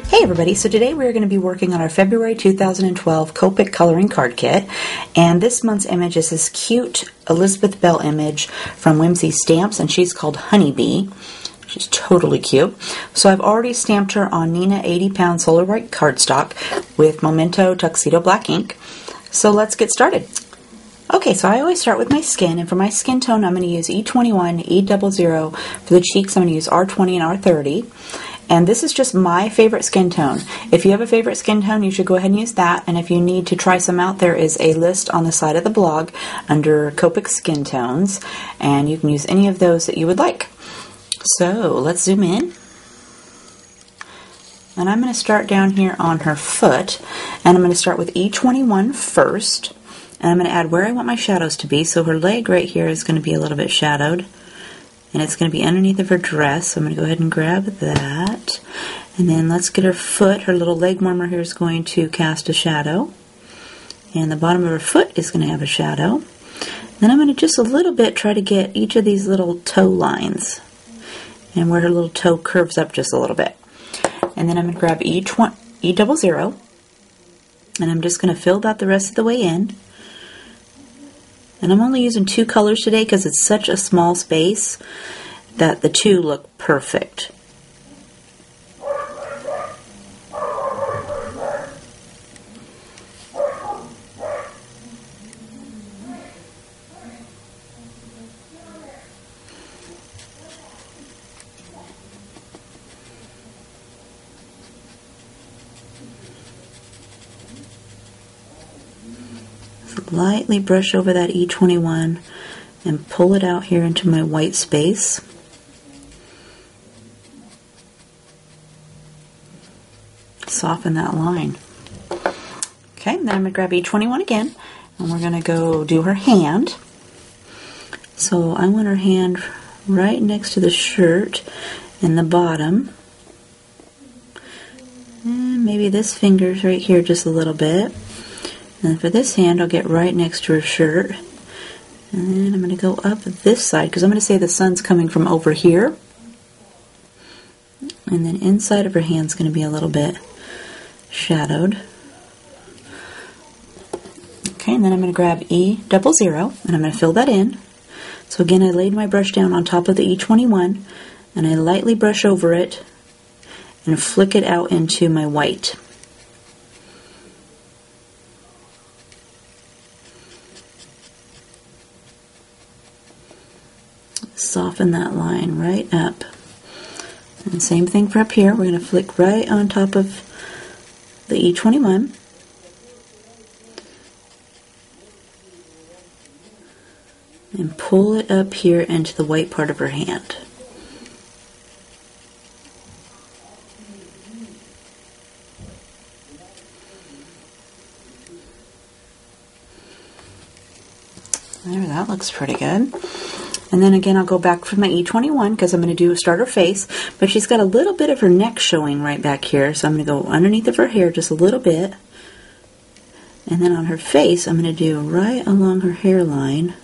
Hey everybody, so today we're going to be working on our February 2012 Copic coloring card kit, and this month's image is this cute Elizabeth Bell image from Whimsy Stamps, and she's called Honeybee. She's totally cute. So I've already stamped her on Neenah 80-pound Solar White cardstock with Memento Tuxedo Black ink. So let's get started. Okay, so I always start with my skin, and for my skin tone I'm going to use E21, E00. For the cheeks I'm going to use R20 and R30. And this is just my favorite skin tone. If you have a favorite skin tone, you should go ahead and use that. And if you need to try some out, there is a list on the side of the blog under Copic skin tones. And you can use any of those that you would like. So let's zoom in. And I'm going to start down here on her foot. And I'm going to start with E21 first. And I'm going to add where I want my shadows to be. So her leg right here is going to be a little bit shadowed. And it's going to be underneath of her dress, so I'm going to go ahead and grab that. And then let's get her foot. Her little leg warmer here is going to cast a shadow. And the bottom of her foot is going to have a shadow. Then I'm going to just a little bit try to get each of these little toe lines. And where her little toe curves up just a little bit. And then I'm going to grab E00. And I'm just going to fill that the rest of the way in. And I'm only using 2 colors today because it's such a small space that the 2 look perfect. Lightly brush over that E21 and pull it out here into my white space. Soften that line. Okay, then I'm going to grab E21 again, and we're going to go do her hand. So I want her hand right next to the shirt in the bottom. And maybe this finger's right here just a little bit. And for this hand, I'll get right next to her shirt. And then I'm going to go up this side, because I'm going to say the sun's coming from over here. And then inside of her hand's going to be a little bit shadowed. Okay, and then I'm going to grab E00, and I'm going to fill that in. So again, I laid my brush down on top of the E21, and I lightly brush over it and flick it out into my white. Soften that line right up. And same thing for up here. We're going to flick right on top of the E21. And pull it up here into the white part of her hand. There, that looks pretty good. And then again, I'll go back for my E21 because I'm going to start her face. But she's got a little bit of her neck showing right back here. So I'm going to go underneath of her hair just a little bit. And then on her face, I'm going to do right along her hairline.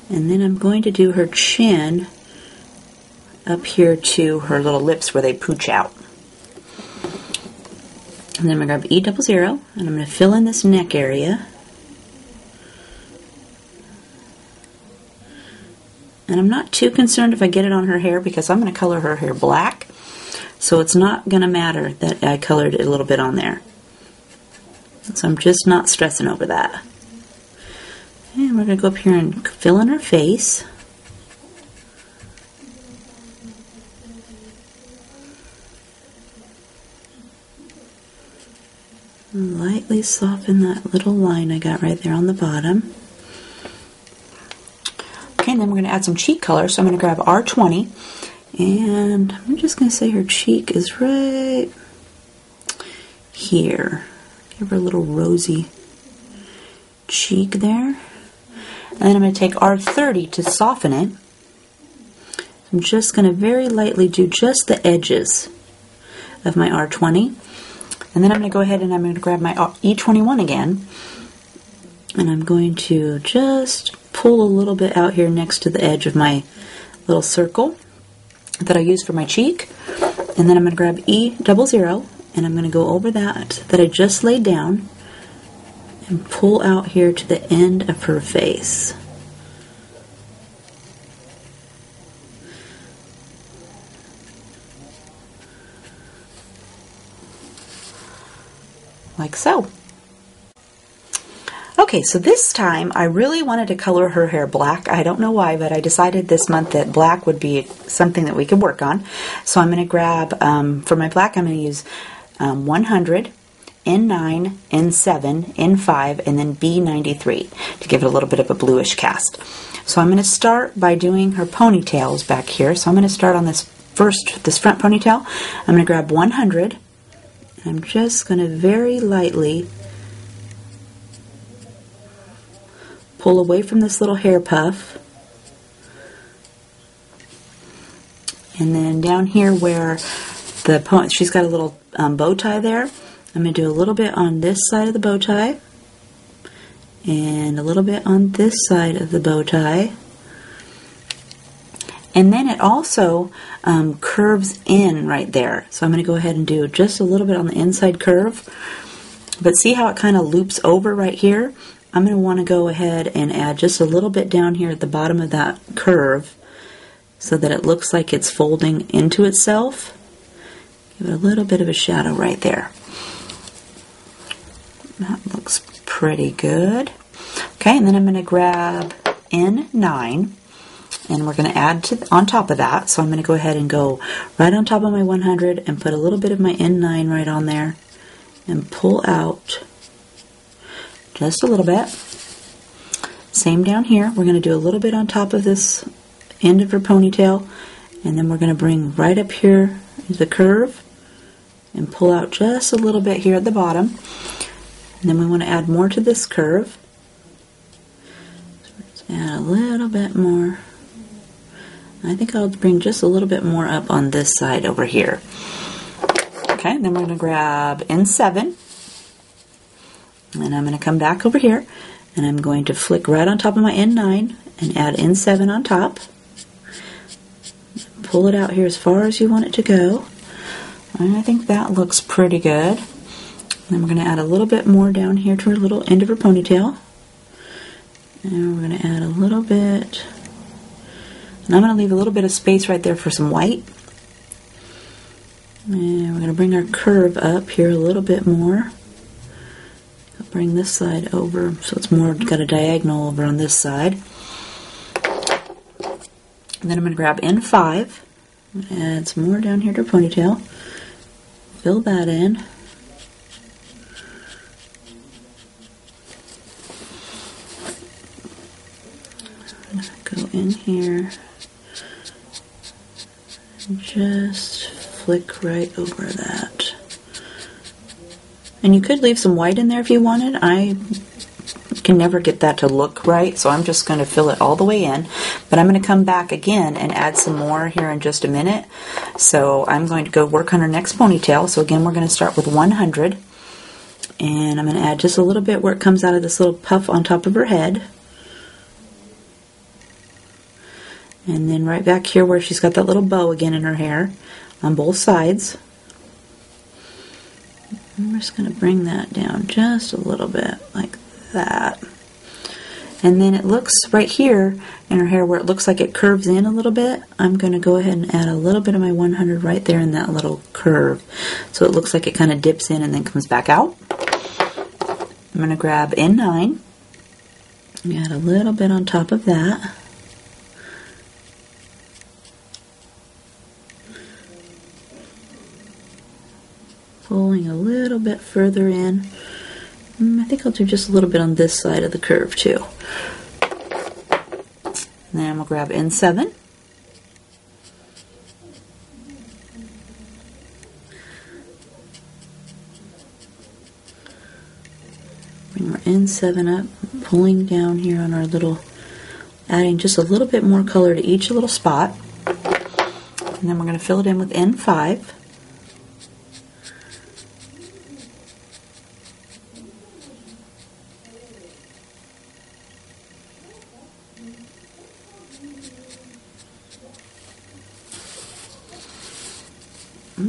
And then I'm going to do her chin up here to her little lips where they pooch out. And then I'm going to grab E00 and I'm going to fill in this neck area. And I'm not too concerned if I get it on her hair because I'm going to color her hair black. So it's not going to matter that I colored it a little bit on there. So I'm just not stressing over that. And we're going to go up here and fill in her face. And lightly soften that little line I got right there on the bottom. Okay, and then we're going to add some cheek color. So I'm going to grab R20, and I'm just going to say her cheek is right here. Give her a little rosy cheek there. And then I'm going to take R30 to soften it. I'm just going to very lightly do just the edges of my R20. And then I'm going to go ahead and I'm going to grab my E21 again. And I'm going to just pull a little bit out here next to the edge of my little circle that I use for my cheek. And then I'm going to grab E00 and I'm going to go over that I just laid down and pull out here to the end of her face. Like so. Okay, so this time I really wanted to color her hair black. I don't know why, but I decided this month that black would be something that we could work on. So I'm going to grab, for my black, I'm going to use 100, N9, N7, N5, and then B93 to give it a little bit of a bluish cast. So I'm going to start by doing her ponytails back here. So I'm going to start on this front ponytail. I'm going to grab 100. I'm just going to very lightly pull away from this little hair puff. And then down here where she's got a little bow tie there, I'm going to do a little bit on this side of the bow tie and a little bit on this side of the bow tie. And then it also curves in right there. So I'm going to go ahead and do just a little bit on the inside curve. But see how it kind of loops over right here? I'm going to want to go ahead and add just a little bit down here at the bottom of that curve so that it looks like it's folding into itself. Give it a little bit of a shadow right there. That looks pretty good. Okay, and then I'm going to grab N9. And we're going to add on top of that. So I'm going to go ahead and go right on top of my 100 and put a little bit of my N9 right on there and pull out just a little bit. Same down here. We're going to do a little bit on top of this end of her ponytail, and then we're going to bring right up here the curve and pull out just a little bit here at the bottom. And then we want to add more to this curve. So we're just add a little bit more. I think I'll bring just a little bit more up on this side over here. Okay, then we're going to grab N7. And I'm going to come back over here and I'm going to flick right on top of my N9 and add N7 on top. Pull it out here as far as you want it to go. And I think that looks pretty good. And then we're going to add a little bit more down here to her little end of her ponytail. And we're going to add a little bit. And I'm going to leave a little bit of space right there for some white. And we're going to bring our curve up here a little bit more. I'll bring this side over so it's more got a diagonal over on this side. And then I'm going to grab N5, add some more down here to her ponytail, fill that in. I'm going to go in here and just flick right over that. And you could leave some white in there if you wanted. I can never get that to look right, so I'm just going to fill it all the way in. But I'm going to come back again and add some more here in just a minute. So I'm going to go work on our next ponytail. So again, we're going to start with 100. And I'm going to add just a little bit where it comes out of this little puff on top of her head. And then right back here where she's got that little bow again in her hair on both sides. I'm just going to bring that down just a little bit like that. And then it looks right here in her hair where it looks like it curves in a little bit. I'm going to go ahead and add a little bit of my 100 right there in that little curve. So it looks like it kind of dips in and then comes back out. I'm going to grab N9 and add a little bit on top of that. Pulling a little bit further in. I think I'll do just a little bit on this side of the curve too. And then we'll grab N7. Bring our N7 up, pulling down here on our little, adding just a little bit more color to each little spot. And then we're going to fill it in with N5.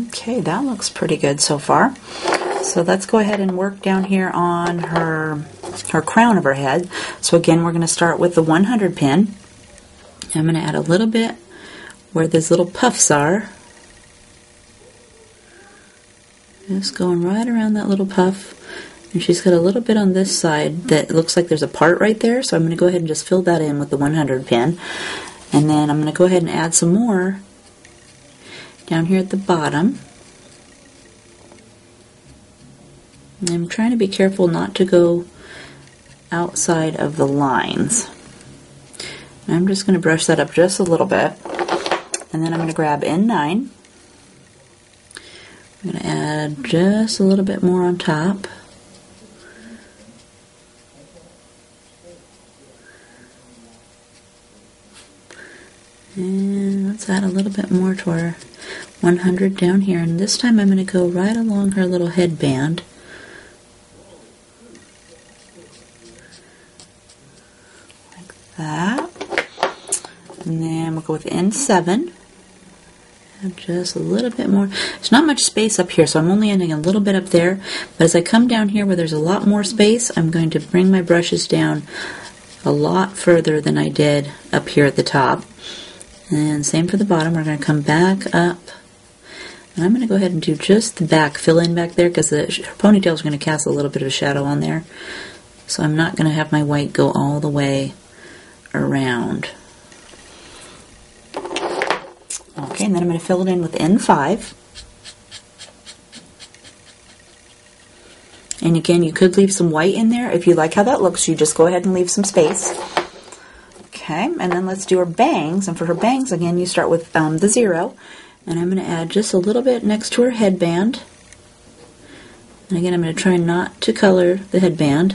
Okay, that looks pretty good so far. So let's go ahead and work down here on her crown of her head. So again, we're going to start with the 100 pin. I'm going to add a little bit where these little puffs are. Just going right around that little puff. And she's got a little bit on this side that looks like there's a part right there. So I'm going to go ahead and just fill that in with the 100 pin. And then I'm going to go ahead and add some more down here at the bottom. And I'm trying to be careful not to go outside of the lines. And I'm just going to brush that up just a little bit. And then I'm going to grab N9. I'm going to add just a little bit more on top. And let's add a little bit more to our 100 down here. And this time I'm going to go right along her little headband. Like that. And then we'll go with N7. Add just a little bit more. There's not much space up here, so I'm only adding a little bit up there. But as I come down here where there's a lot more space, I'm going to bring my brushes down a lot further than I did up here at the top. And same for the bottom. We're going to come back up. And I'm going to go ahead and do just the back, fill in back there, because her ponytail is going to cast a little bit of a shadow on there. So I'm not going to have my white go all the way around. Okay, and then I'm going to fill it in with N5. And again, you could leave some white in there. If you like how that looks, you just go ahead and leave some space. Okay, and then let's do her bangs. And for her bangs, again, you start with the 0. And I'm going to add just a little bit next to her headband. And again, I'm going to try not to color the headband.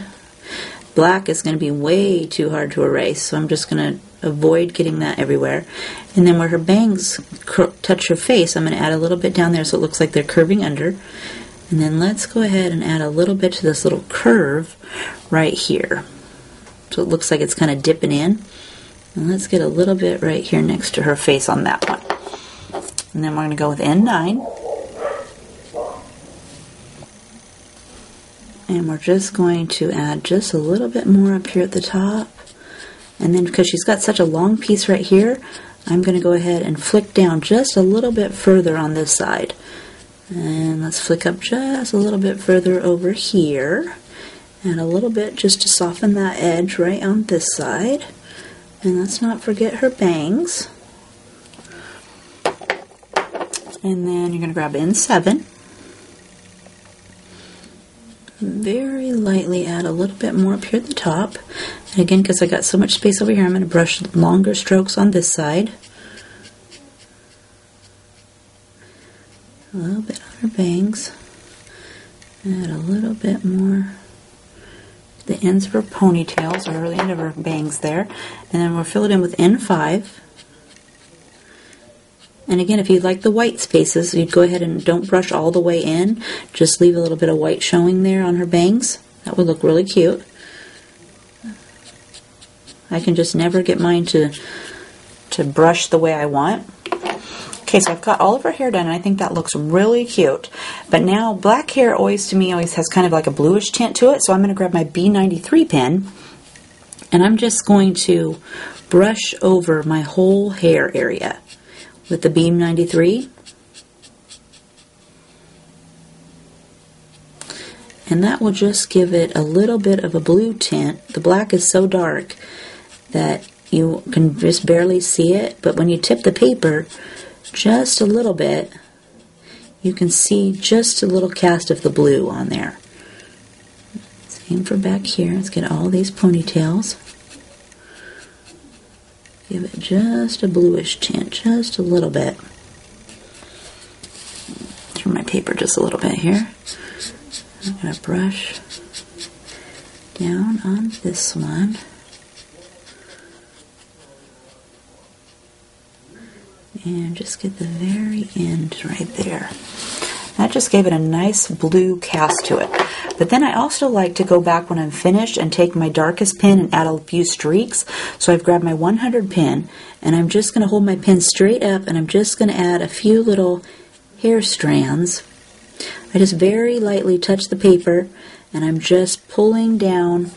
Black is going to be way too hard to erase, so I'm just going to avoid getting that everywhere. And then where her bangs touch her face, I'm going to add a little bit down there so it looks like they're curving under. And then let's go ahead and add a little bit to this little curve right here. So it looks like it's kind of dipping in. And let's get a little bit right here next to her face on that one. And then we're going to go with N9. And we're just going to add just a little bit more up here at the top. And then because she's got such a long piece right here, I'm going to go ahead and flick down just a little bit further on this side. And let's flick up just a little bit further over here. And a little bit just to soften that edge right on this side. And let's not forget her bangs. And then you're going to grab N7. Very lightly add a little bit more up here at the top. And again, because I got so much space over here, I'm going to brush longer strokes on this side. A little bit on her bangs. Add a little bit more the ends of her ponytails, or the end of her bangs there. And then we'll fill it in with N5. And again, if you like the white spaces, you'd go ahead and don't brush all the way in. Just leave a little bit of white showing there on her bangs. That would look really cute. I can just never get mine to brush the way I want. Okay, so I've got all of her hair done, and I think that looks really cute. But now, black hair always, to me, always has kind of like a bluish tint to it. So I'm going to grab my B93 pen, and I'm just going to brush over my whole hair area with the Beam 93. And that will just give it a little bit of a blue tint. The black is so dark that you can just barely see it, but when you tip the paper just a little bit, you can see just a little cast of the blue on there. Same for back here. Let's get all these ponytails. Give it just a bluish tint, just a little bit. Turn my paper just a little bit here. I'm going to brush down on this one. and just get the very end right there. That just gave it a nice blue cast to it. But then I also like to go back when I'm finished and take my darkest pen and add a few streaks. So I've grabbed my 100 pen, and I'm just going to hold my pen straight up, and I'm just going to add a few little hair strands. I just very lightly touch the paper, and I'm just pulling down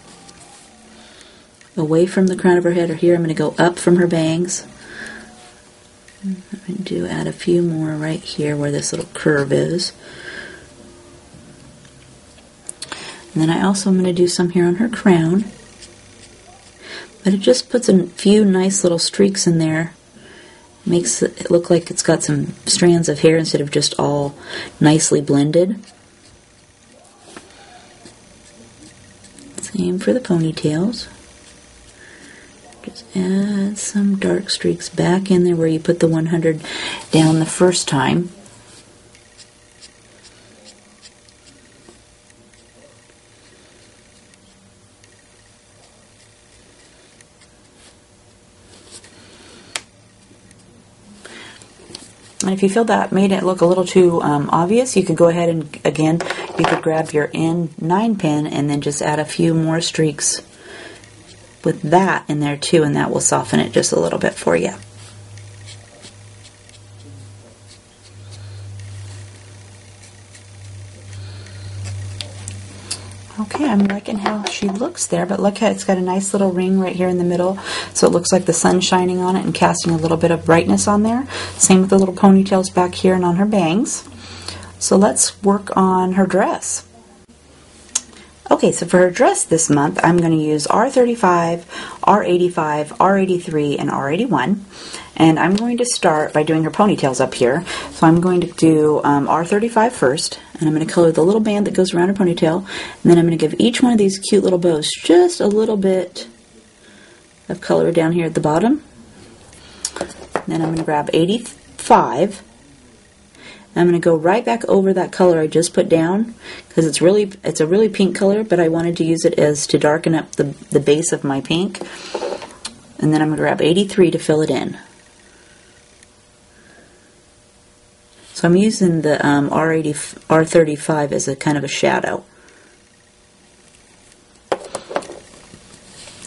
away from the crown of her head, or here I'm going to go up from her bangs. I do add a few more right here where this little curve is. And then I also am going to do some here on her crown. But it just puts a few nice little streaks in there. Makes it look like it's got some strands of hair instead of just all nicely blended. Same for the ponytails. Just add some dark streaks back in there where you put the 100 down the first time. And if you feel that made it look a little too obvious, you could go ahead and, again, you could grab your N9 pen and then just add a few more streaks with that in there too, and that will soften it just a little bit for you. Okay, I'm liking how she looks there, but look how it's got a nice little ring right here in the middle, so it looks like the sun shining on it and casting a little bit of brightness on there. Same with the little ponytails back here and on her bangs. So let's work on her dress. Okay, so for her dress this month, I'm going to use R35, R85, R83, and R81. And I'm going to start by doing her ponytails up here. So I'm going to do R35 first, and I'm going to color the little band that goes around her ponytail. And then I'm going to give each one of these cute little bows just a little bit of color down here at the bottom. And then I'm going to grab 85. I'm going to go right back over that color I just put down because it's a really pink color, but I wanted to use it as to darken up the base of my pink. And then I'm going to grab 83 to fill it in. So I'm using the R35 as a kind of a shadow.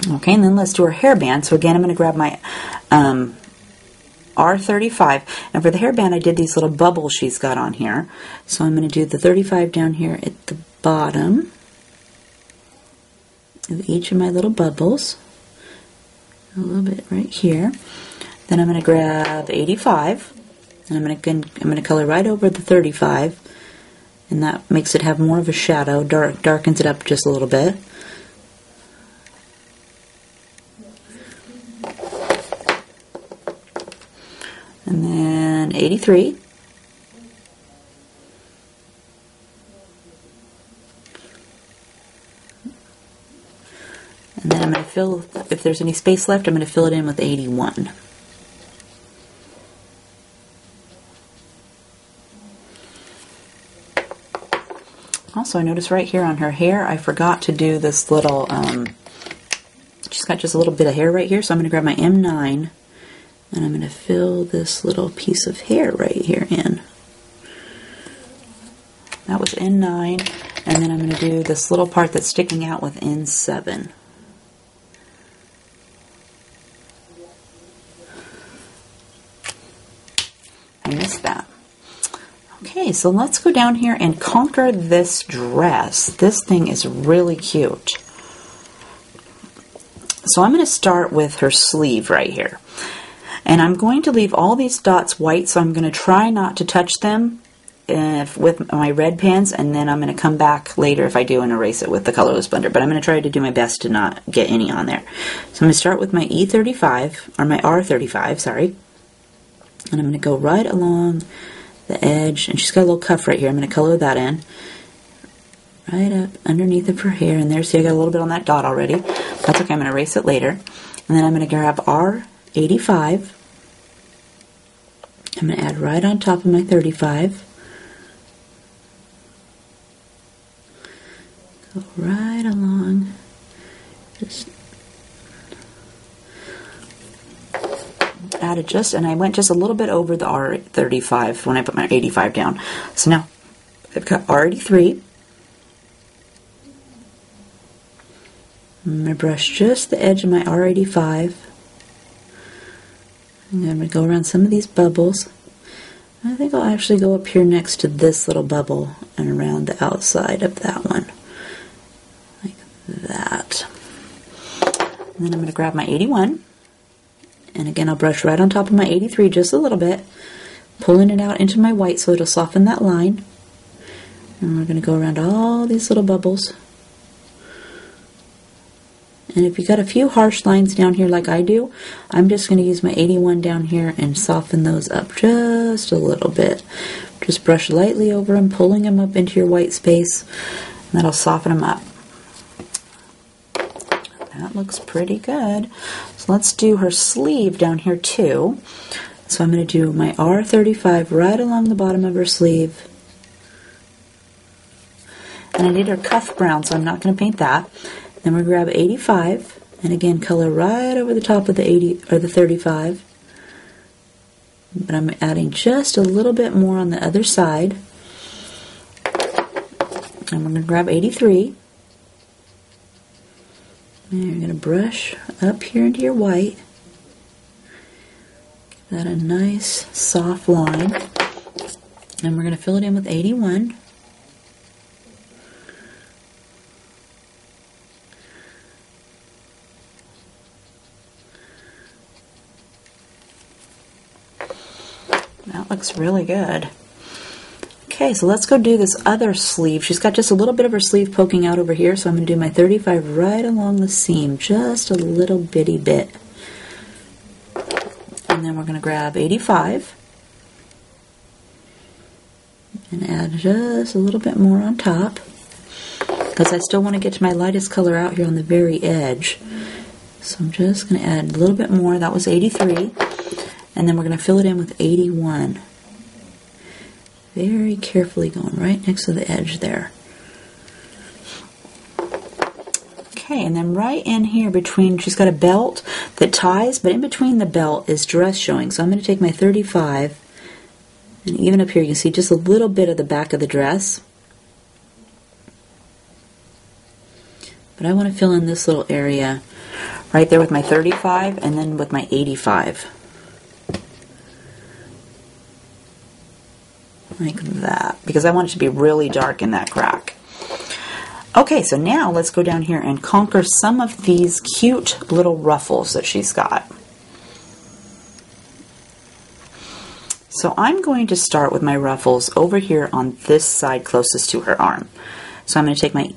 Okay, and then let's do our hairband. So again, I'm going to grab my R35, and for the hairband I did these little bubbles she's got on here, so I'm going to do the 35 down here at the bottom of each of my little bubbles, a little bit right here. Then I'm going to grab 85, and I'm going to color right over the 35, and that makes it have more of a shadow, darkens it up just a little bit. And then 83. And then I'm going to fill, if there's any space left, I'm going to fill it in with 81. Also, I noticed right here on her hair, I forgot to do this little, she's got just a little bit of hair right here, so I'm going to grab my M9. And I'm going to fill this little piece of hair right here in. That was N9. And then I'm going to do this little part that's sticking out with N7. I missed that. Okay, so let's go down here and conquer this dress. This thing is really cute. So I'm going to start with her sleeve right here. And I'm going to leave all these dots white, so I'm going to try not to touch them with my red pens, and then I'm going to come back later if I do and erase it with the colorless blender. But I'm going to try to do my best to not get any on there. So I'm going to start with my E35, or my R35, sorry. And I'm going to go right along the edge, and she's got a little cuff right here. I'm going to color that in. Right up underneath of her hair, and there, see I got a little bit on that dot already. That's okay, I'm going to erase it later. And then I'm going to grab R85. I'm going to add right on top of my 35. Go right along. Just add added and I went just a little bit over the R35 when I put my 85 down. So now I've got R83. I'm going to brush just the edge of my R85. And I'm going to go around some of these bubbles. I think I'll actually go up here next to this little bubble and around the outside of that one. Like that. And then I'm going to grab my 81. And again, I'll brush right on top of my 83 just a little bit, pulling it out into my white so it'll soften that line. And we're going to go around all these little bubbles. And if you got a few harsh lines down here like I do, I'm just going to use my 81 down here and soften those up just a little bit. Just brush lightly over them, pulling them up into your white space, and that'll soften them up. That looks pretty good. So let's do her sleeve down here too. So I'm going to do my R35 right along the bottom of her sleeve. And I did her cuff brown, so I'm not going to paint that. Then we'll grab 85, and again color right over the top of the 80 or the 35. But I'm adding just a little bit more on the other side. And we're going to grab 83. And you're going to brush up here into your white. Give that a nice soft line. And we're going to fill it in with 81. That looks really good. Okay, so let's go do this other sleeve. She's got just a little bit of her sleeve poking out over here, so I'm going to do my 35 right along the seam, just a little bitty bit. And then we're going to grab 85 and add just a little bit more on top, because I still want to get to my lightest color out here on the very edge. So I'm just going to add a little bit more. That was 83. And then we're going to fill it in with 81. Very carefully going right next to the edge there. Okay, and then right in here between, she's got a belt that ties, but in between the belt is dress showing. So I'm going to take my 35, and even up here you can see just a little bit of the back of the dress. But I want to fill in this little area right there with my 35 and then with my 85. Like that, because I want it to be really dark in that crack. Okay, so now let's go down here and conquer some of these cute little ruffles that she's got. So I'm going to start with my ruffles over here on this side closest to her arm. So I'm going to take my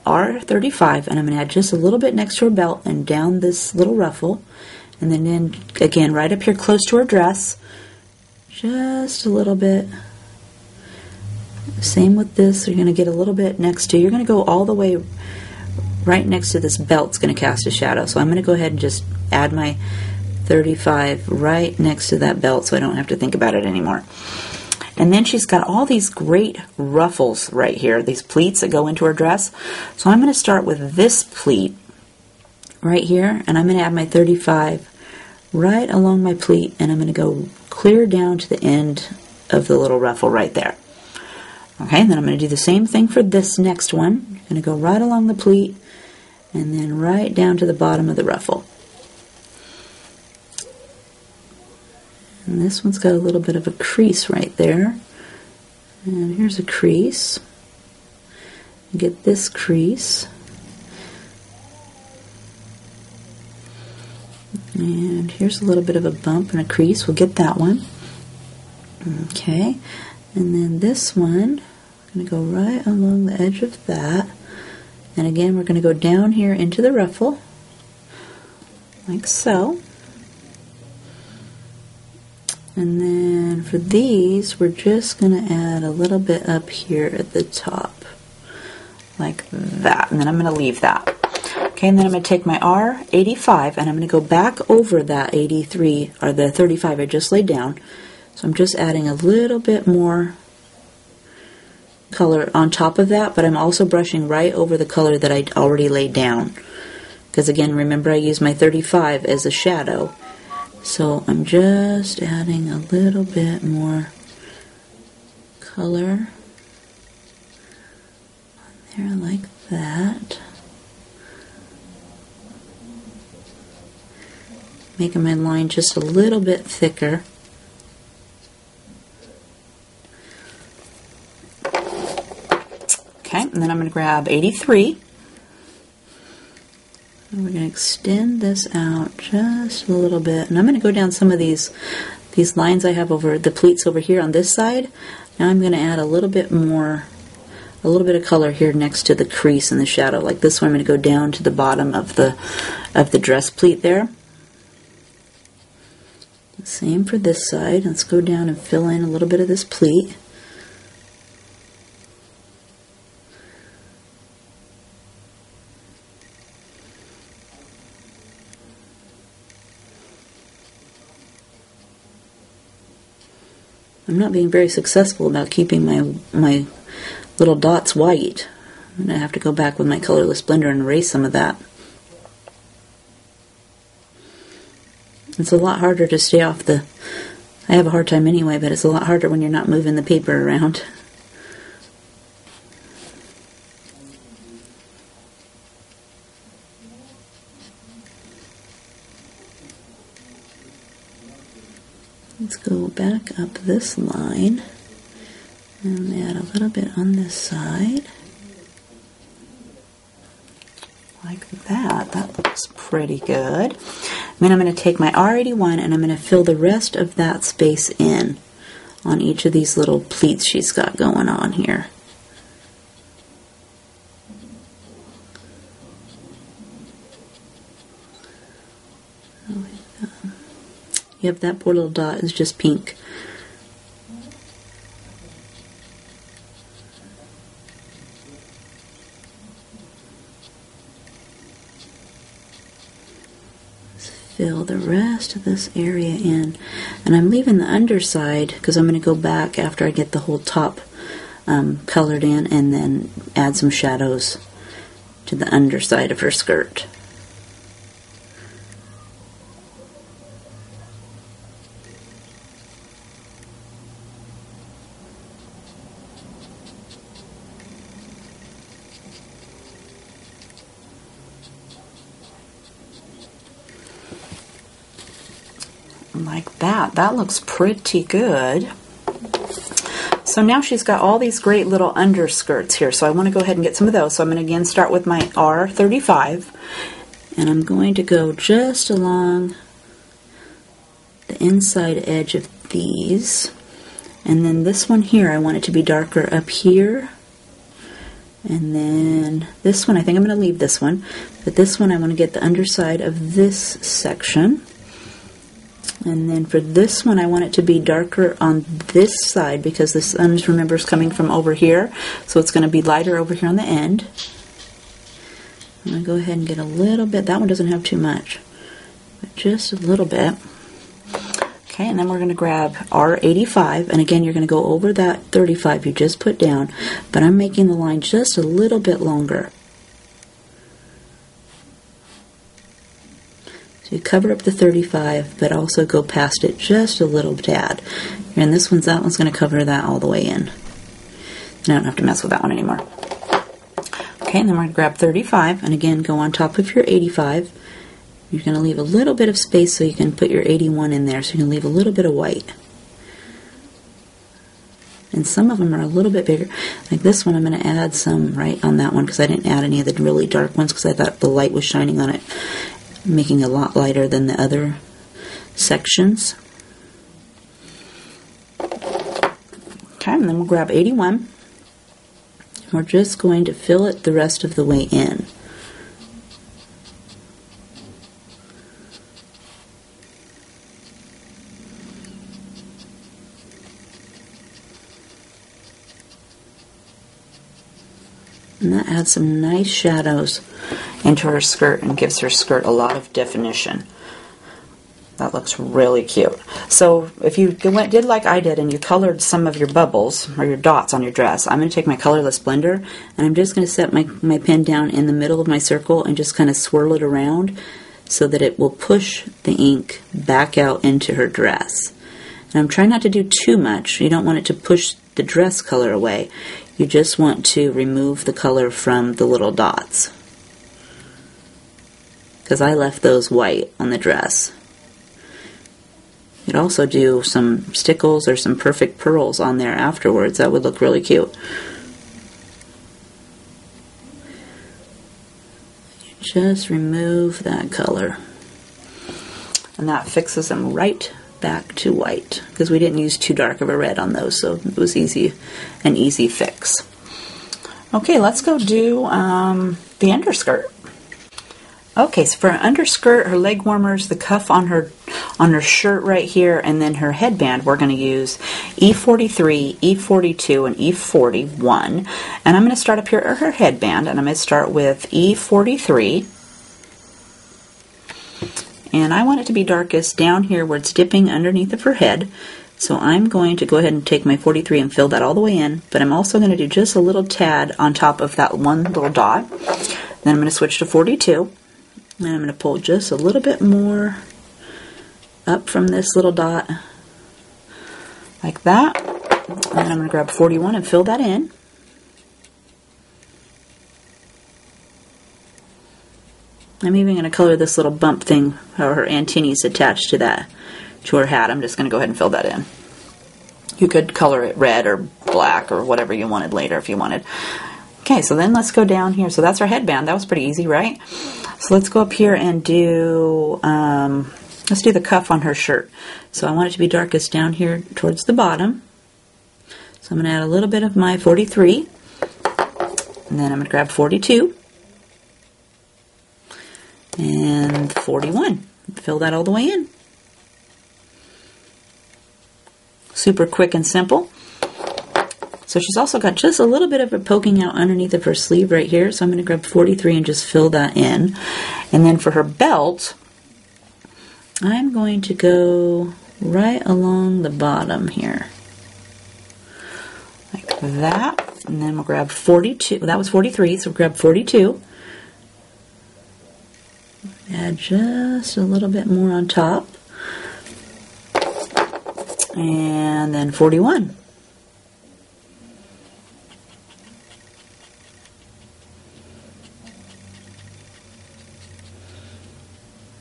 R35 and I'm going to add just a little bit next to her belt and down this little ruffle, and then again right up here close to her dress, just a little bit. Same with this, you're going to get a little bit next to, you're going to go all the way right next to this belt. It's going to cast a shadow. So I'm going to go ahead and just add my 35 right next to that belt so I don't have to think about it anymore. And then she's got all these great ruffles right here, these pleats that go into her dress. So I'm going to start with this pleat right here, and I'm going to add my 35 right along my pleat, and I'm going to go clear down to the end of the little ruffle right there. Okay, and then I'm going to do the same thing for this next one. I'm going to go right along the pleat and then right down to the bottom of the ruffle. And this one's got a little bit of a crease right there. And here's a crease. Get this crease. And here's a little bit of a bump and a crease. We'll get that one. Okay. And then this one, I'm going to go right along the edge of that. And again, we're going to go down here into the ruffle, like so. And then for these, we're just going to add a little bit up here at the top, like that. And then I'm going to leave that. Okay, and then I'm going to take my R85 and I'm going to go back over that 83, or the 35 I just laid down. So I'm just adding a little bit more color on top of that, but I'm also brushing right over the color that I already laid down. Because again, remember I used my 35 as a shadow. So I'm just adding a little bit more color on there like that. Making my line just a little bit thicker. Okay, and then I'm going to grab 83. And we're going to extend this out just a little bit. And I'm going to go down some of these lines I have over the pleats over here on this side. Now I'm going to add a little bit of color here next to the crease and the shadow. Like this one, I'm going to go down to the bottom of the dress pleat there. Same for this side. Let's go down and fill in a little bit of this pleat. I'm not being very successful about keeping my little dots white. I'm going to have to go back with my colorless blender and erase some of that. It's a lot harder to stay off the... I have a hard time anyway, but it's a lot harder when you're not moving the paper around. Let's go back up this line and add a little bit on this side. Like that. That looks pretty good. Then I'm going to take my R81 and I'm going to fill the rest of that space in on each of these little pleats she's got going on here. Yep, that poor little dot is just pink. Let's fill the rest of this area in. And I'm leaving the underside because I'm going to go back after I get the whole top colored in and then add some shadows to the underside of her skirt. Like that. That looks pretty good. So now she's got all these great little underskirts here. So I want to go ahead and get some of those. So I'm going to again start with my R35 and I'm going to go just along the inside edge of these. And then this one here, I want it to be darker up here. And then this one, I think I'm going to leave this one. But this one, I want to get the underside of this section. And then for this one, I want it to be darker on this side because the sun, remember, is coming from over here. So it's going to be lighter over here on the end. I'm going to go ahead and get a little bit. That one doesn't have too much, but just a little bit. Okay, and then we're going to grab R85. And again, you're going to go over that 35 you just put down. But I'm making the line just a little bit longer. So you cover up the 35, but also go past it just a little tad. And that one's going to cover that all the way in. And I don't have to mess with that one anymore. Okay, and then we're going to grab 35, and again, go on top of your 85. You're going to leave a little bit of space so you can put your 81 in there, so you can leave a little bit of white. And some of them are a little bit bigger. Like this one, I'm going to add some right on that one because I didn't add any of the really dark ones because I thought the light was shining on it, making it a lot lighter than the other sections. Okay, and then we'll grab 81. We're just going to fill it the rest of the way in. And that adds some nice shadows into her skirt and gives her skirt a lot of definition. That looks really cute. So if you did like I did and you colored some of your bubbles or your dots on your dress, I'm going to take my colorless blender and I'm just going to set my pen down in the middle of my circle and just kind of swirl it around so that it will push the ink back out into her dress. And I'm trying not to do too much. You don't want it to push the dress color away. You just want to remove the color from the little dots, because I left those white on the dress. You could also do some stickles or some perfect pearls on there afterwards. That would look really cute. You just remove that color, and that fixes them right back to white, because we didn't use too dark of a red on those, so it was an easy fix. Okay, let's go do the underskirt. Okay, so for an underskirt, her leg warmers, the cuff on her shirt right here, and then her headband, we're going to use E43, E42, and E41. And I'm going to start up here at her headband, and I'm going to start with E43. And I want it to be darkest down here where it's dipping underneath of her head. So I'm going to go ahead and take my 43 and fill that all the way in, but I'm also going to do just a little tad on top of that one little dot. Then I'm going to switch to 42. And I'm going to pull just a little bit more up from this little dot, like that. And then I'm going to grab 41 and fill that in. I'm even going to color this little bump thing, how her antennaes attached to her hat. I'm just going to go ahead and fill that in. You could color it red or black or whatever you wanted later if you wanted. Okay, so then let's go down here. So that's our headband. That was pretty easy, right? So let's go up here and do, let's do the cuff on her shirt. So I want it to be darkest down here towards the bottom. So I'm going to add a little bit of my 43. And then I'm going to grab 42. And 41. Fill that all the way in. Super quick and simple. So she's also got just a little bit of it poking out underneath of her sleeve right here. So I'm going to grab 43 and just fill that in. And then for her belt, I'm going to go right along the bottom here. Like that. And then we'll grab 42. That was 43, so we'll grab 42. Add just a little bit more on top. And then 41.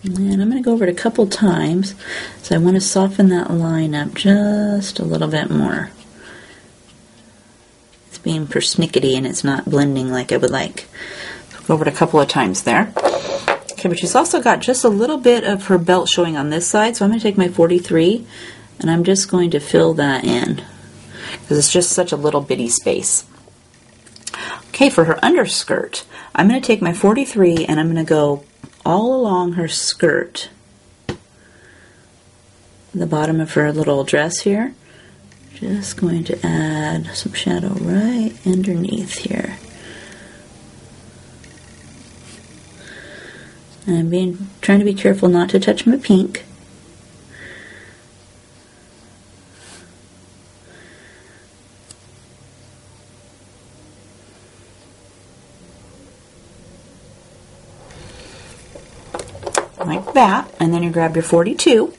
And I'm going to go over it a couple times, so I want to soften that line up just a little bit more. It's being persnickety and it's not blending like I would like. So go over it a couple of times there. Okay, but she's also got just a little bit of her belt showing on this side, so I'm going to take my 43 and I'm just going to fill that in, because it's just such a little bitty space. Okay, for her underskirt, I'm going to take my 43 and I'm going to go all along her skirt, the bottom of her little dress here. Just going to add some shadow right underneath here. And I'm trying to be careful not to touch my pink. Like that, and then you grab your 42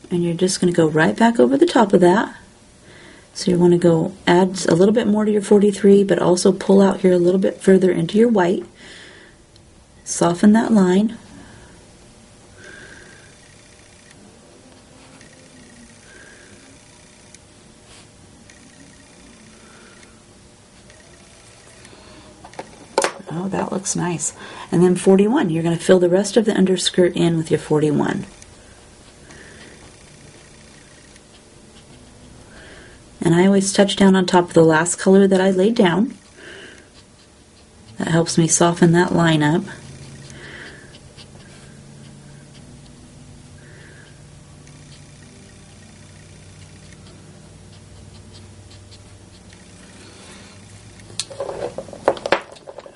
and you're just going to go right back over the top of that. So you want to go add a little bit more to your 43, but also pull out here a little bit further into your white. Soften that line. Oh, that looks nice. And then 41, you're going to fill the rest of the underskirt in with your 41. And I always touch down on top of the last color that I laid down. That helps me soften that line up.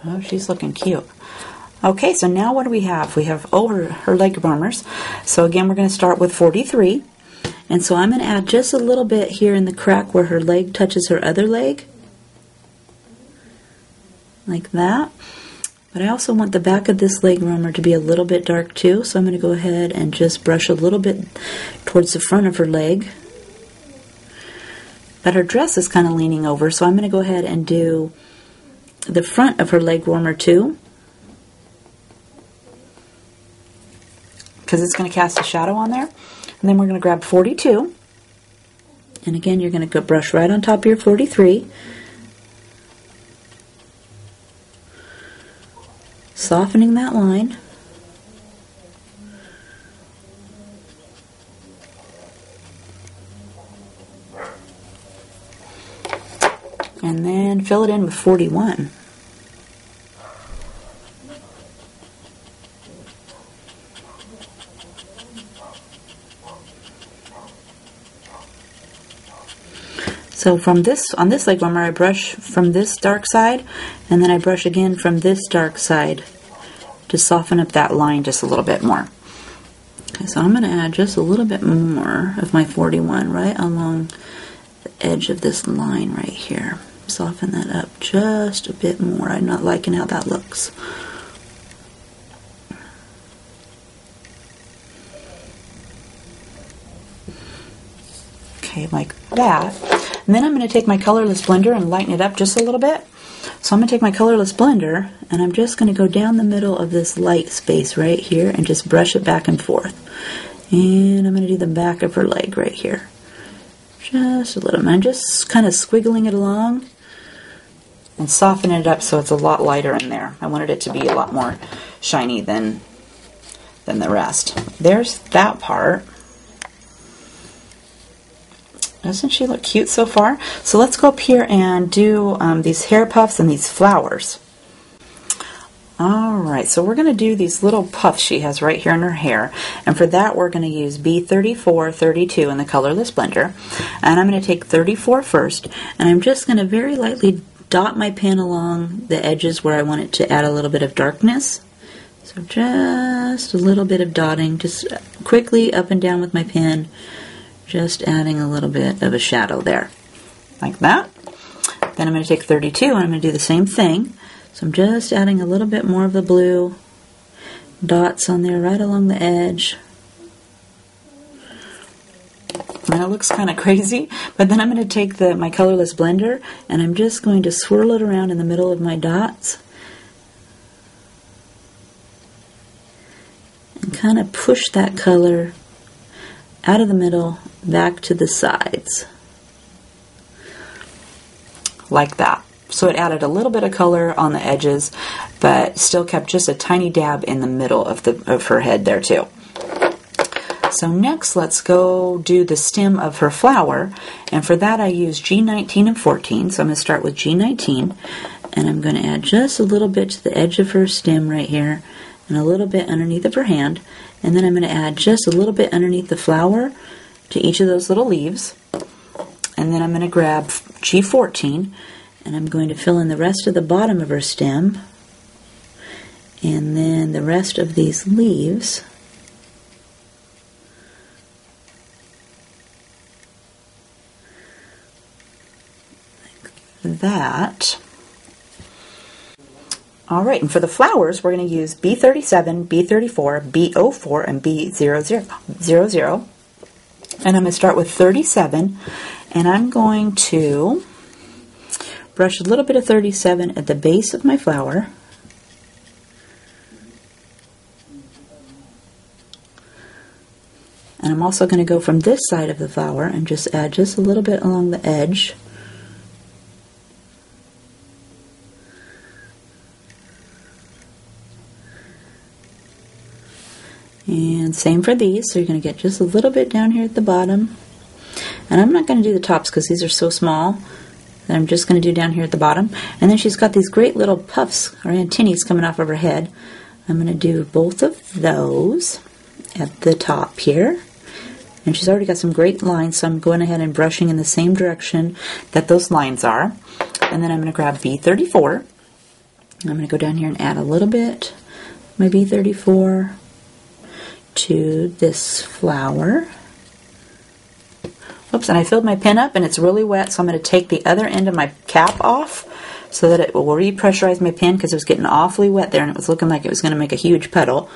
Oh, she's looking cute. Okay, so now what do we have? We have, oh, her leg warmers. So again, we're going to start with 43. And so I'm going to add just a little bit here in the crack where her leg touches her other leg. Like that. But I also want the back of this leg warmer to be a little bit dark too, so I'm going to go ahead and just brush a little bit towards the front of her leg. But her dress is kind of leaning over, so I'm going to go ahead and do the front of her leg warmer too, because it's going to cast a shadow on there. And then we're going to grab 42, and again you're going to go brush right on top of your 43. Softening that line. And then fill it in with 41. So from this, on this leg warmer, I brush from this dark side, and then I brush again from this dark side to soften up that line just a little bit more. Okay, so I'm going to add just a little bit more of my 41 right along the edge of this line right here. Soften that up just a bit more. I'm not liking how that looks. Okay, like that. And then I'm going to take my colorless blender and lighten it up just a little bit. So I'm going to take my colorless blender and I'm just going to go down the middle of this light space right here and just brush it back and forth. And I'm going to do the back of her leg right here. Just a little. I'm just kind of squiggling it along and softening it up so it's a lot lighter in there. I wanted it to be a lot more shiny than the rest. There's that part. Doesn't she look cute so far? So let's go up here and do these hair puffs and these flowers. Alright, so we're going to do these little puffs she has right here in her hair. And for that we're going to use B34, 32 in the colorless blender. And I'm going to take 34 first. And I'm just going to very lightly dot my pen along the edges where I want it to add a little bit of darkness. So just a little bit of dotting, just quickly up and down with my pen. Just adding a little bit of a shadow there, like that. Then I'm going to take 32 and I'm going to do the same thing. So I'm just adding a little bit more of the blue dots on there right along the edge. And it looks kind of crazy, but then I'm going to take my colorless blender and I'm just going to swirl it around in the middle of my dots and kind of push that color out of the middle back to the sides, like that. So it added a little bit of color on the edges, but still kept just a tiny dab in the middle of her head there too. So next let's go do the stem of her flower, and for that I use G19 and 14. So I'm going to start with G19 and I'm going to add just a little bit to the edge of her stem right here and a little bit underneath of her hand, and then I'm going to add just a little bit underneath the flower to each of those little leaves. And then I'm going to grab G14 and I'm going to fill in the rest of the bottom of her stem and then the rest of these leaves. Like that. Alright, and for the flowers, we're going to use B37, B34, B04, and B00. And I'm going to start with 37, and I'm going to brush a little bit of 37 at the base of my flower. And I'm also going to go from this side of the flower and just add just a little bit along the edge. And same for these, so you're going to get just a little bit down here at the bottom. And I'm not going to do the tops because these are so small that I'm just going to do down here at the bottom. And then she's got these great little puffs or antennae coming off of her head. I'm going to do both of those at the top here. And she's already got some great lines, so I'm going ahead and brushing in the same direction that those lines are. And then I'm going to grab B34. And I'm going to go down here and add a little bit of my B34 to this flower. Oops, and I filled my pen up and it's really wet, so I'm going to take the other end of my cap off so that it will repressurize my pen, because it was getting awfully wet there and it was looking like it was going to make a huge puddle.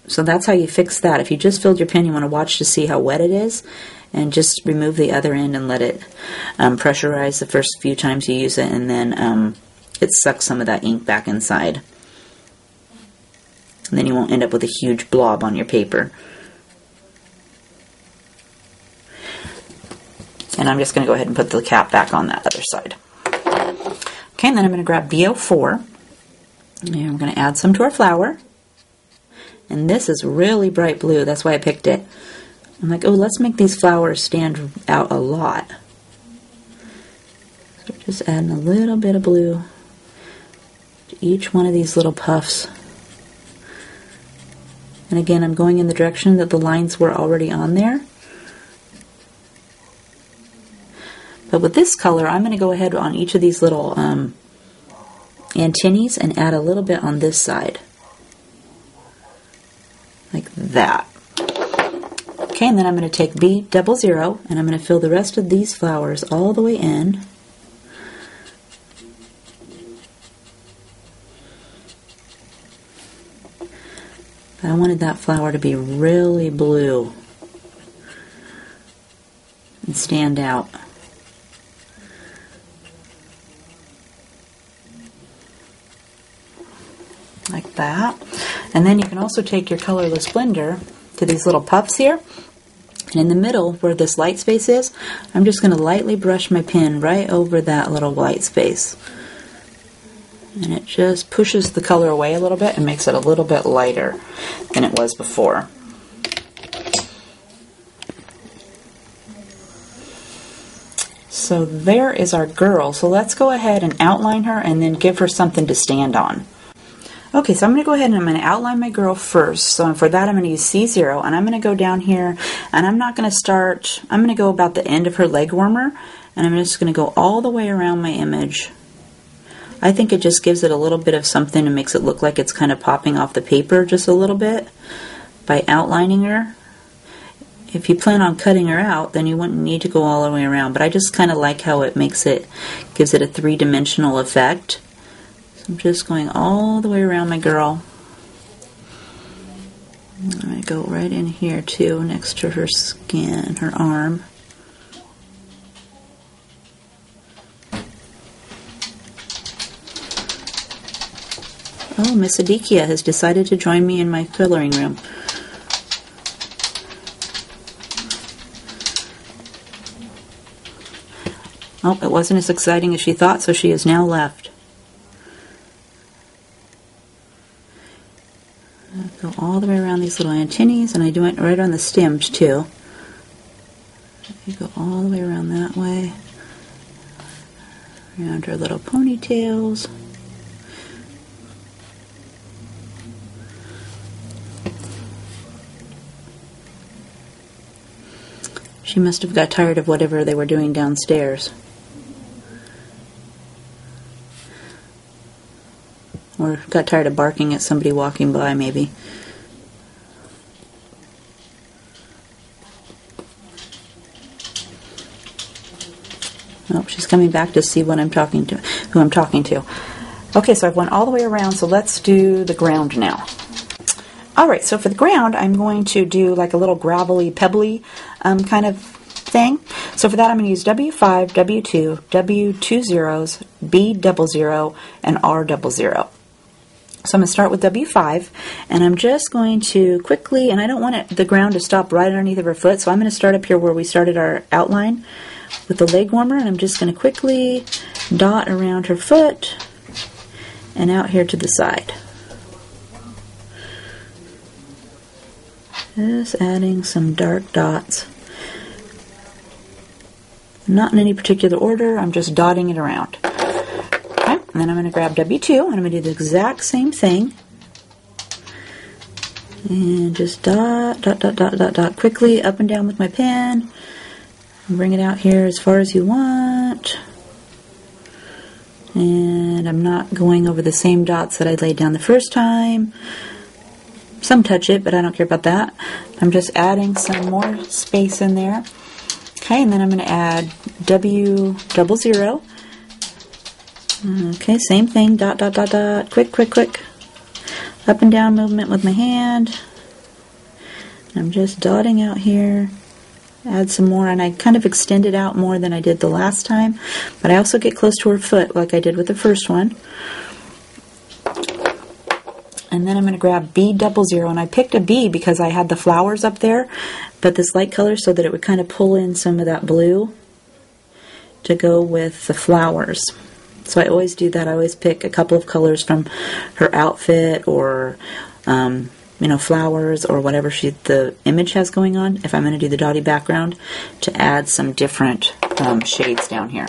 So that's how you fix that. If you just filled your pen, you want to watch to see how wet it is, and just remove the other end and let it pressurize the first few times you use it, and then it sucks some of that ink back inside. And then you won't end up with a huge blob on your paper. And I'm just going to go ahead and put the cap back on that other side. Okay, and then I'm going to grab BO4, and I'm going to add some to our flower. And this is really bright blue, that's why I picked it. I'm like, oh, let's make these flowers stand out a lot. So just adding a little bit of blue to each one of these little puffs. And again, I'm going in the direction that the lines were already on there. But with this color, I'm going to go ahead on each of these little antennae and add a little bit on this side. Like that. Okay, and then I'm going to take B00 and I'm going to fill the rest of these flowers all the way in. But I wanted that flower to be really blue and stand out. Like that. And then you can also take your colorless blender to these little puffs here, and in the middle where this light space is, I'm just going to lightly brush my pen right over that little white space, and it just pushes the color away a little bit and makes it a little bit lighter than it was before. So there is our girl. So let's go ahead and outline her and then give her something to stand on. Okay, so I'm going to go ahead and I'm going to outline my girl first. So for that I'm going to use C0, and I'm going to go down here, and I'm not going to start, I'm going to go about the end of her leg warmer, and I'm just going to go all the way around my image. I think it just gives it a little bit of something and makes it look like it's kind of popping off the paper just a little bit by outlining her. If you plan on cutting her out, then you wouldn't need to go all the way around, but I just kind of like how it makes it, gives it a three-dimensional effect. I'm just going all the way around my girl. I'm going to go right in here too, next to her skin, her arm. Oh, Miss Adikia has decided to join me in my coloring room. Oh, it wasn't as exciting as she thought, so she has now left. Go all the way around these little antennae, and I do it right on the stems too. You go all the way around that way, around her little ponytails. She must have got tired of whatever they were doing downstairs. Or got tired of barking at somebody walking by, maybe. Oh, she's coming back to see what I'm talking to, who I'm talking to. Okay, so I've went all the way around, so let's do the ground now. Alright, so for the ground, I'm going to do like a little gravelly, pebbly kind of thing. So for that, I'm going to use W5, W2, W2 zeros, B00, and R00. So I'm going to start with W5, and I'm just going to quickly, and I don't want the ground to stop right underneath of her foot, so I'm going to start up here where we started our outline with the leg warmer, and I'm just going to quickly dot around her foot and out here to the side. Just adding some dark dots. Not in any particular order, I'm just dotting it around. Okay, and then I'm going to grab W2 and I'm going to do the exact same thing. And just dot, dot, dot, dot, dot, dot quickly up and down with my pen. And bring it out here as far as you want. And I'm not going over the same dots that I laid down the first time. Some touch it, but I don't care about that. I'm just adding some more space in there. Okay, and then I'm going to add W00, Okay, same thing, dot, dot, dot, dot, quick, quick, quick. Up and down movement with my hand. I'm just dotting out here. Add some more, and I kind of extend it out more than I did the last time, but I also get close to her foot like I did with the first one. And then I'm going to grab B00, and I picked a B because I had the flowers up there, but this light color so that it would kind of pull in some of that blue to go with the flowers. So I always do that. I always pick a couple of colors from her outfit or you know, flowers or whatever the image has going on, if I'm going to do the dotty background, to add some different shades down here.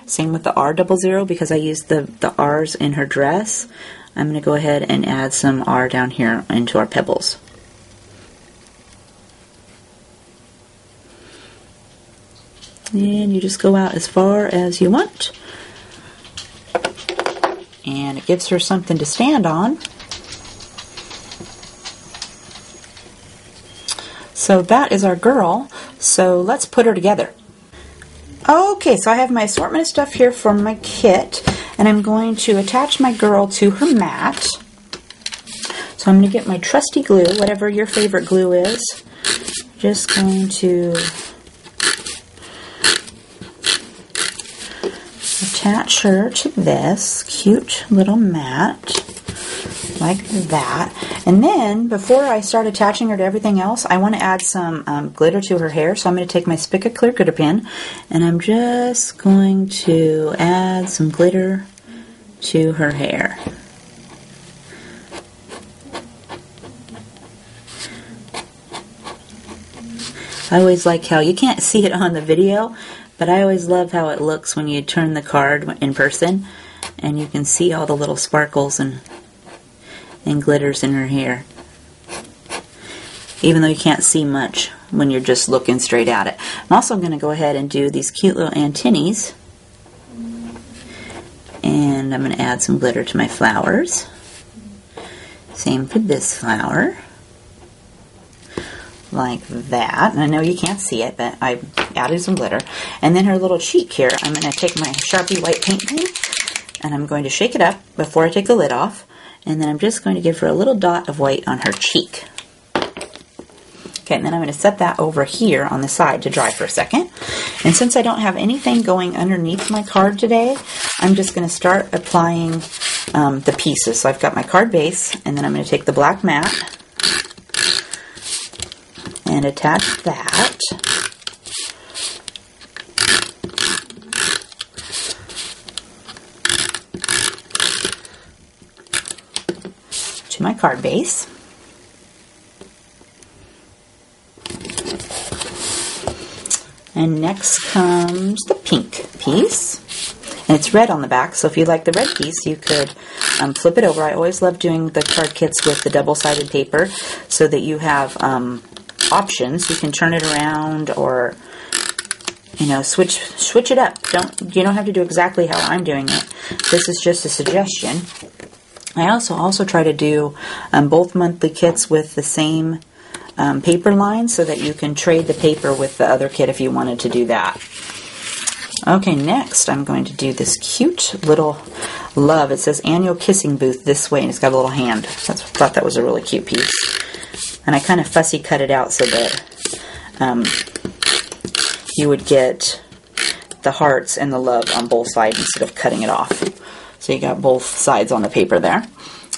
Same with the R00, because I used the R's in her dress. I'm going to go ahead and add some R down here into our pebbles. And you just go out as far as you want. And it gives her something to stand on. So that is our girl. So let's put her together. Okay, so I have my assortment of stuff here for my kit, and I'm going to attach my girl to her mat. So I'm going to get my trusty glue, whatever your favorite glue is. Just going to attach her to this cute little mat like that. And then before I start attaching her to everything else, I want to add some glitter to her hair. So I'm going to take my Spica clear glitter pen, and I'm just going to add some glitter to her hair. I always like how you can't see it on the video, but I always love how it looks when you turn the card in person and you can see all the little sparkles and glitters in her hair, even though you can't see much when you're just looking straight at it. I'm also going to go ahead and do these cute little antennaes, and I'm going to add some glitter to my flowers. Same for this flower, like that. And I know you can't see it, but I added some glitter. And then her little cheek here, I'm going to take my Sharpie white paint pen, and I'm going to shake it up before I take the lid off. And then I'm just going to give her a little dot of white on her cheek. Okay, and then I'm going to set that over here on the side to dry for a second. And since I don't have anything going underneath my card today, I'm just going to start applying the pieces. So I've got my card base, and then I'm going to take the black mat and attach that. To my card base. And next comes the pink piece. And it's red on the back, so if you like the red piece, you could flip it over. I always love doing the card kits with the double-sided paper so that you have options. You can turn it around or, you know, switch it up. You don't have to do exactly how I'm doing it. This is just a suggestion. I also try to do both monthly kits with the same paper line so that you can trade the paper with the other kit if you wanted to do that. Okay, next I'm going to do this cute little love. It says Annual Kissing Booth this way, and it's got a little hand. I thought that was a really cute piece. And I kind of fussy cut it out so that you would get the hearts and the love on both sides instead of cutting it off. So you got both sides on the paper there.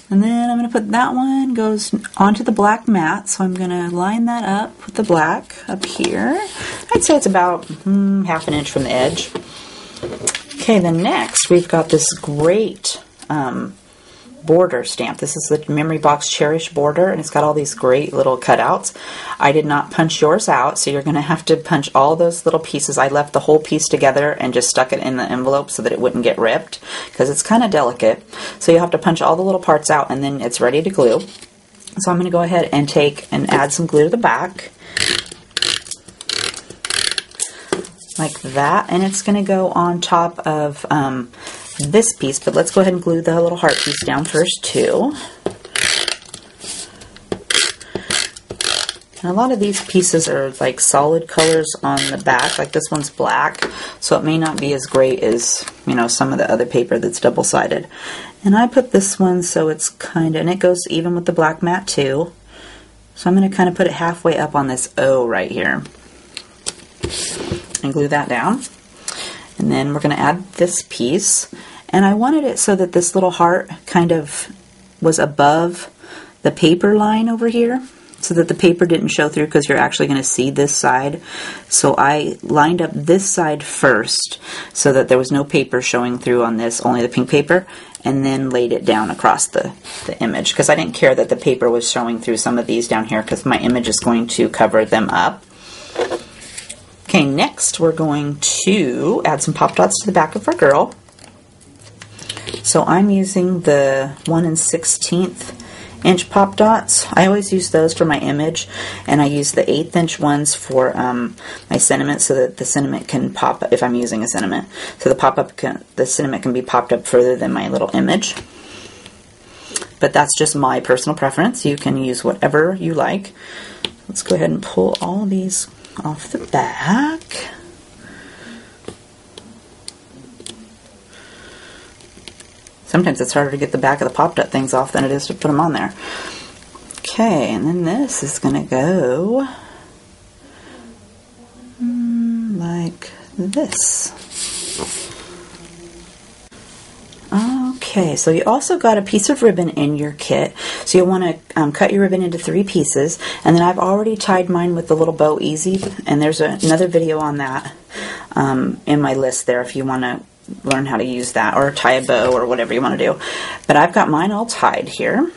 And then I'm going to put that one goes onto the black mat. So I'm going to line that up with the black up here. I'd say it's about half an inch from the edge. Okay, then next we've got this great border stamp. This is the Memory Box Cherish border, and it's got all these great little cutouts. I did not punch yours out, so you're going to have to punch all those little pieces. I left the whole piece together and just stuck it in the envelope so that it wouldn't get ripped, because it's kind of delicate. So you have to punch all the little parts out, and then it's ready to glue. So I'm going to go ahead and take and add some glue to the back, like that, and it's going to go on top of this piece, but let's go ahead and glue the little heart piece down first too. And a lot of these pieces are like solid colors on the back, like this one's black, so it may not be as great as, you know, some of the other paper that's double-sided. And I put this one so it's kind of, and it goes even with the black mat too. So I'm going to kind of put it halfway up on this O right here. And glue that down. And then we're going to add this piece. And I wanted it so that this little heart kind of was above the paper line over here, so that the paper didn't show through, because you're actually going to see this side. So I lined up this side first so that there was no paper showing through on this, only the pink paper, and then laid it down across the image, because I didn't care that the paper was showing through some of these down here, because my image is going to cover them up. Okay, next we're going to add some pop dots to the back of our girl. So I'm using the 1 1/16 inch pop dots. I always use those for my image, and I use the 1/8 inch ones for my sentiment, so that the sentiment can pop up if I'm using a sentiment. So the sentiment can be popped up further than my little image. But that's just my personal preference. You can use whatever you like. Let's go ahead and pull all these off the back. Sometimes it's harder to get the back of the pop dot things off than it is to put them on there. Okay, and then this is going to go like this. Okay, so you also got a piece of ribbon in your kit. So you'll want to cut your ribbon into 3 pieces. And then I've already tied mine with the little bow easy. And there's another video on that in my list there if you want to learn how to use that, or tie a bow, or whatever you want to do. But I've got mine all tied here.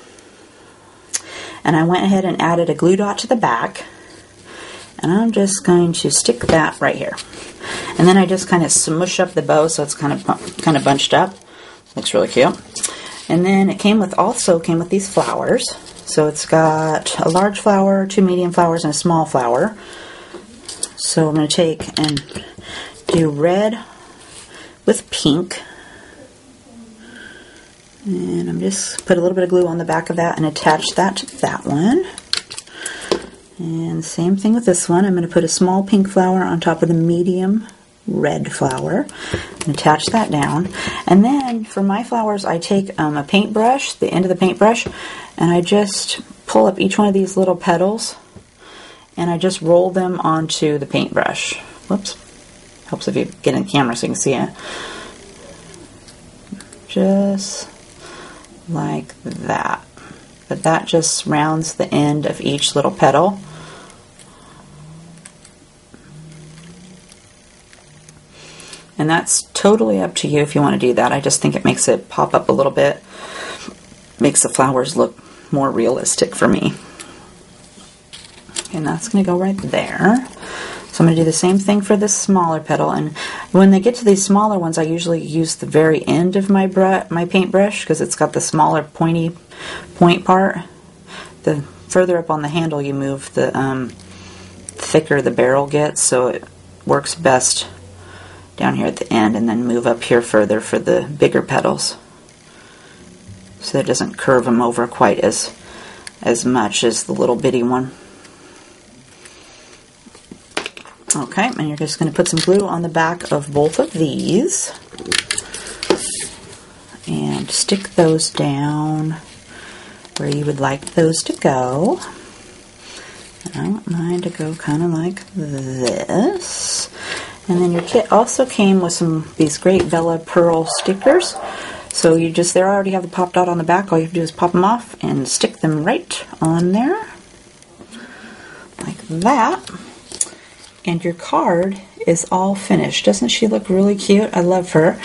And I went ahead and added a glue dot to the back. And I'm just going to stick that right here. And then I just kind of smush up the bow so it's kind of bunched up. Looks really cute. And then it also came with these flowers. So it's got a large flower, 2 medium flowers, and a small flower. So I'm going to take and do red with pink. And I'm just put a little bit of glue on the back of that and attach that to that one. And same thing with this one. I'm going to put a small pink flower on top of the medium red flower and attach that down. And then for my flowers, I take a paintbrush, the end of the paintbrush, and I just pull up each one of these little petals and I just roll them onto the paintbrush. Whoops. Helps if you get in the camera so you can see it. Just like that. But that just rounds the end of each little petal. And that's totally up to you if you want to do that. I just think it makes it pop up a little bit. Makes the flowers look more realistic for me. And that's going to go right there. So I'm going to do the same thing for this smaller petal. And when they get to these smaller ones, I usually use the very end of my paintbrush, because it's got the smaller pointy point part. The further up on the handle you move, the thicker the barrel gets. So it works best down here at the end, and then move up here further for the bigger petals, so it doesn't curve them over quite as much as the little bitty one. Okay, and you're just going to put some glue on the back of both of these and stick those down where you would like those to go. And I want mine to go kind of like this. And then your kit also came with these great Bella Pearl stickers. So you they already have the pop dot on the back. All you have to do is pop them off and stick them right on there. Like that. And your card is all finished. Doesn't she look really cute? I love her.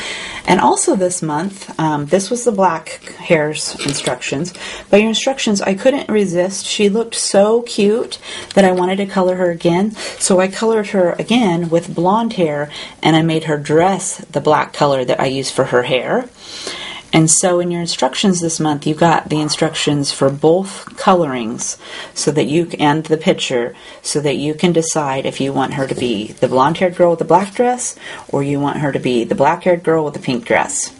And also this month, this was the black hair's instructions. But your instructions, I couldn't resist. She looked so cute that I wanted to color her again. So I colored her again with blonde hair, and I made her dress the black color that I used for her hair. And so in your instructions this month, you got the instructions for both colorings, so that and the picture, so that you can decide if you want her to be the blonde-haired girl with the black dress, or you want her to be the black-haired girl with the pink dress.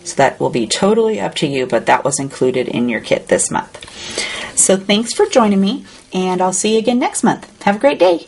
So that will be totally up to you, but that was included in your kit this month. So thanks for joining me, and I'll see you again next month. Have a great day.